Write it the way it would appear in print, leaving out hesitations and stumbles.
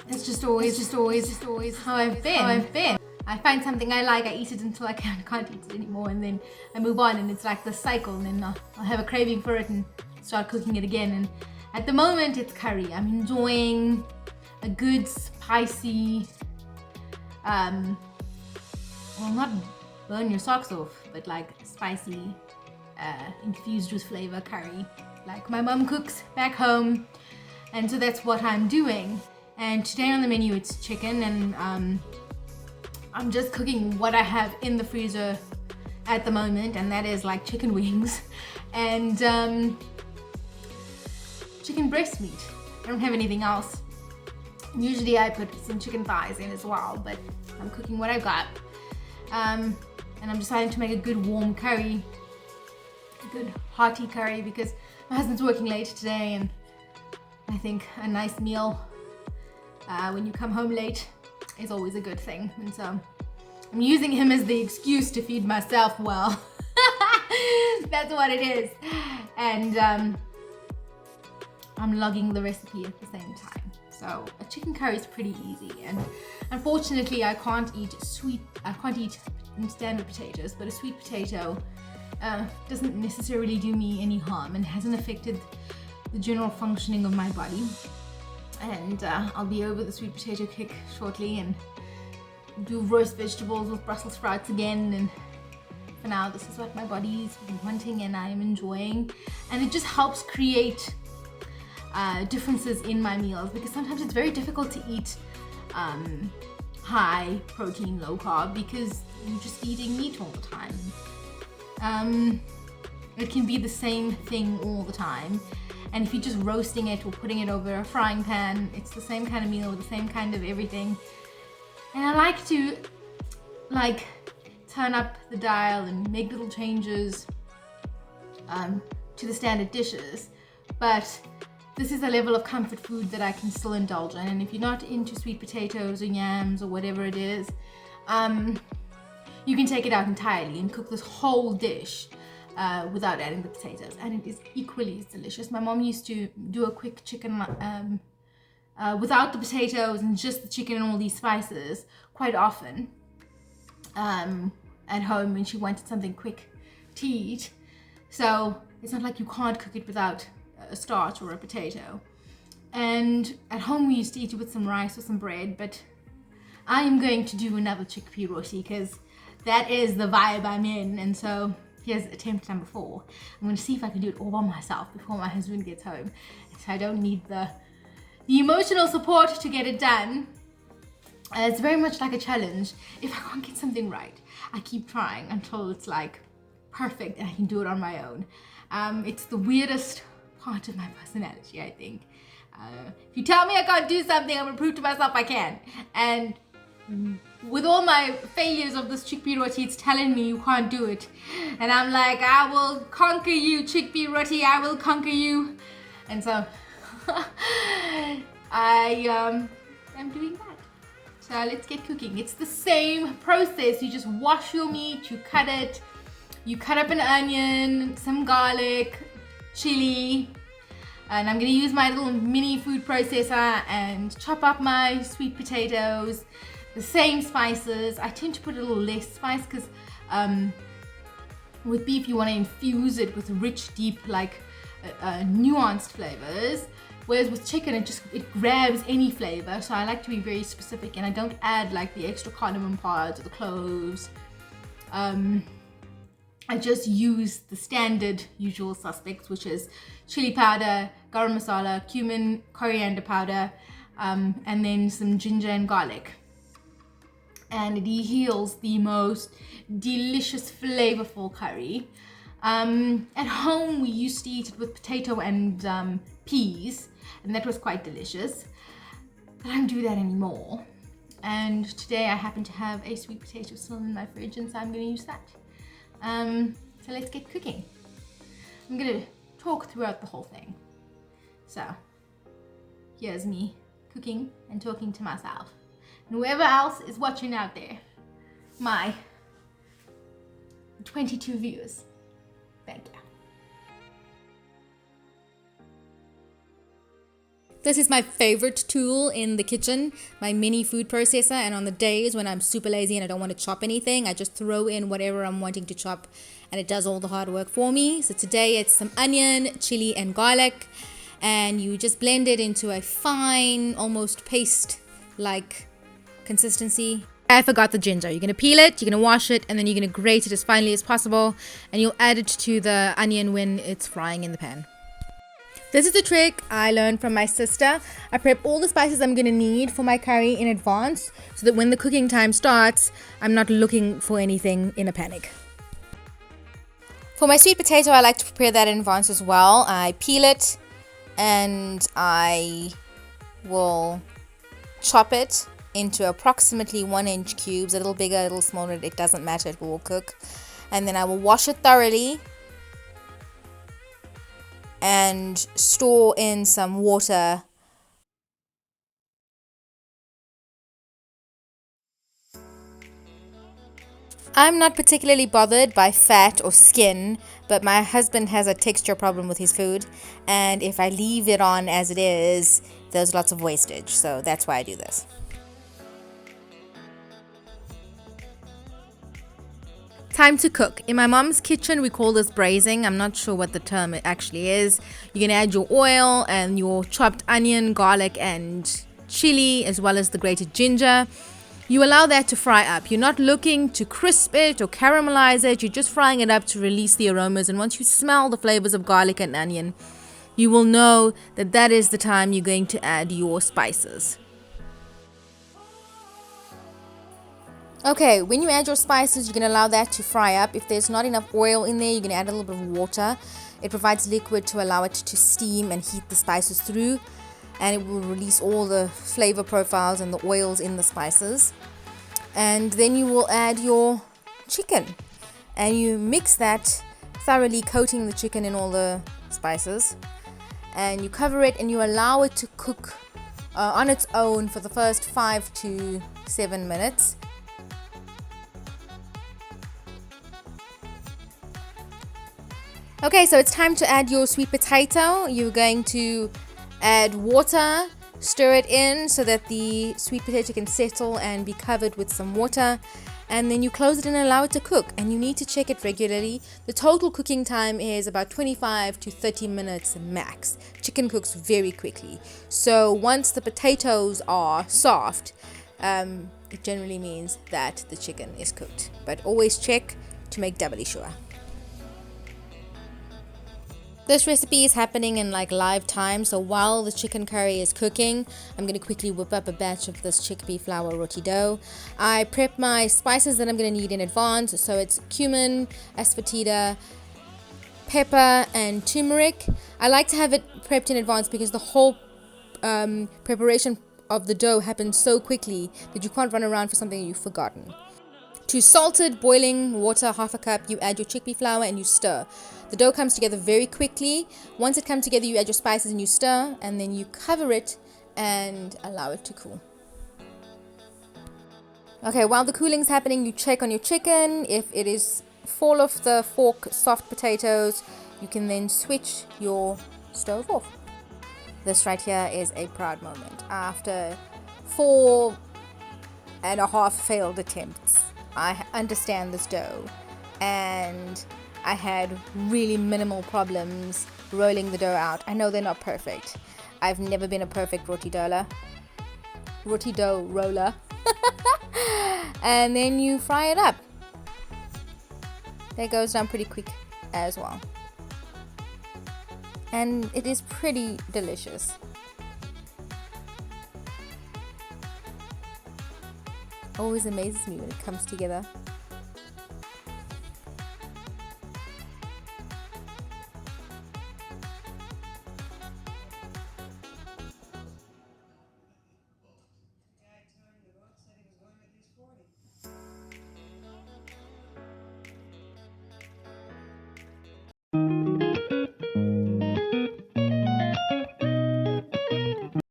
It's just always how I've been. I find something I like, I eat it until I can't eat it anymore, and then I move on, and it's like the cycle, and then I'll have a craving for it and start cooking it again. And at the moment it's curry. I'm enjoying a good spicy, well, not burn your socks off, but like spicy, infused with flavor curry, like my mum cooks back home. And so that's what I'm doing. And today on the menu it's chicken, and I'm just cooking what I have in the freezer at the moment, and that is like chicken wings and chicken breast meat. I don't have anything else. Usually I put some chicken thighs in as well, but I'm cooking what I've got. And I'm deciding to make a good warm curry, a good hearty curry, because my husband's working late today, and I think a nice meal when you come home late is always a good thing. And so I'm using him as the excuse to feed myself well. That's what it is. And I'm logging the recipe at the same time. So a chicken curry is pretty easy, and unfortunately I can't eat standard potatoes, but a sweet potato doesn't necessarily do me any harm and hasn't affected the general functioning of my body. And I'll be over the sweet potato kick shortly and do roast vegetables with Brussels sprouts again. And for now, this is what my body's wanting and I'm enjoying. And it just helps create differences in my meals, because sometimes it's very difficult to eat high protein, low carb, because you're just eating meat all the time. It can be the same thing all the time. And if you're just roasting it or putting it over a frying pan, it's the same kind of meal with the same kind of everything. And I like to turn up the dial and make little changes to the standard dishes. But this is a level of comfort food that I can still indulge in. And if you're not into sweet potatoes or yams or whatever it is, you can take it out entirely and cook this whole dish without adding the potatoes, and it is equally as delicious. My mom used to do a quick chicken without the potatoes and just the chicken and all these spices quite often at home when she wanted something quick to eat. So it's not like you can't cook it without a starch or a potato. And at home we used to eat it with some rice or some bread, but I am going to do another chickpea roti because that is the vibe I'm in. And so here's attempt number 4. I'm going to see if I can do it all by myself before my husband gets home, so I don't need the emotional support to get it done. It's very much like a challenge. If I can't get something right, I keep trying until it's like perfect and I can do it on my own. It's the weirdest part of my personality, I think. If you tell me I can't do something, I'm going to prove to myself I can. And with all my failures of this chickpea roti, it's telling me you can't do it. And I'm like, I will conquer you, chickpea roti, I will conquer you. And so I am doing that. So let's get cooking. It's the same process. You just wash your meat, you cut it, you cut up an onion, some garlic, chili, and I'm gonna use my little mini food processor and chop up my sweet potatoes. The same spices. I tend to put a little less spice because with beef you want to infuse it with rich, deep, nuanced flavors. Whereas with chicken it grabs any flavor. So I like to be very specific, and I don't add like the extra cardamom pods or the cloves. I just use the standard usual suspects, which is chili powder, garam masala, cumin, coriander powder, and then some ginger and garlic. And it yields the most delicious, flavorful curry. At home, we used to eat it with potato and peas, and that was quite delicious. But I don't do that anymore. And today I happen to have a sweet potato still in my fridge, and so I'm going to use that. So let's get cooking. I'm going to talk throughout the whole thing. So here's me cooking and talking to myself. And whoever else is watching out there, my 22 viewers, thank you. This is my favorite tool in the kitchen, my mini food processor. And on the days when I'm super lazy and I don't want to chop anything, I just throw in whatever I'm wanting to chop and it does all the hard work for me. So today it's some onion, chili, and garlic. And you just blend it into a fine, almost paste-like consistency. I forgot the ginger. You're going to peel it, you're going to wash it, and then you're going to grate it as finely as possible. And you'll add it to the onion when it's frying in the pan. This is a trick I learned from my sister. I prep all the spices I'm going to need for my curry in advance so that when the cooking time starts, I'm not looking for anything in a panic. For my sweet potato, I like to prepare that in advance as well. I peel it and I will chop it into approximately 1-inch cubes, a little bigger, a little smaller, it doesn't matter, it will cook. And then I will wash it thoroughly and store in some water. I'm not particularly bothered by fat or skin, but my husband has a texture problem with his food, and if I leave it on as it is, there's lots of wastage, so that's why I do this. Time to cook. In my mom's kitchen, we call this braising. I'm not sure what the term actually is. You're gonna add your oil and your chopped onion, garlic, and chili, as well as the grated ginger. You allow that to fry up. You're not looking to crisp it or caramelize it. You're just frying it up to release the aromas. And once you smell the flavors of garlic and onion, you will know that that is the time you're going to add your spices. Okay, when you add your spices, you're going to allow that to fry up. If there's not enough oil in there, you're going to add a little bit of water. It provides liquid to allow it to steam and heat the spices through, and it will release all the flavor profiles and the oils in the spices. And then you will add your chicken, and you mix that thoroughly, coating the chicken in all the spices, and you cover it and you allow it to cook on its own for the first 5 to 7 minutes. Okay, so it's time to add your sweet potato. You're going to add water, stir it in so that the sweet potato can settle and be covered with some water, and then you close it and allow it to cook, and you need to check it regularly. The total cooking time is about 25 to 30 minutes max. Chicken cooks very quickly, so once the potatoes are soft, it generally means that the chicken is cooked, but always check to make doubly sure. This recipe is happening in like live time, so while the chicken curry is cooking, I'm going to quickly whip up a batch of this chickpea flour roti dough. I prep my spices that I'm going to need in advance, so it's cumin, asafoetida, pepper, and turmeric. I like to have it prepped in advance because the whole preparation of the dough happens so quickly that you can't run around for something you've forgotten. To salted boiling water, 1/2 cup, you add your chickpea flour and you stir. The dough comes together very quickly. Once it comes together, you add your spices and you stir, and then you cover it and allow it to cool. Okay, while the cooling's happening, you check on your chicken. If it is fall off the fork soft potatoes, you can then switch your stove off. This right here is a proud moment. After 4.5 failed attempts, I understand this dough, and I had really minimal problems rolling the dough out. I know they're not perfect. I've never been a perfect roti dough roller. And then you fry it up. That goes down pretty quick as well. And it is pretty delicious. Always amazes me when it comes together.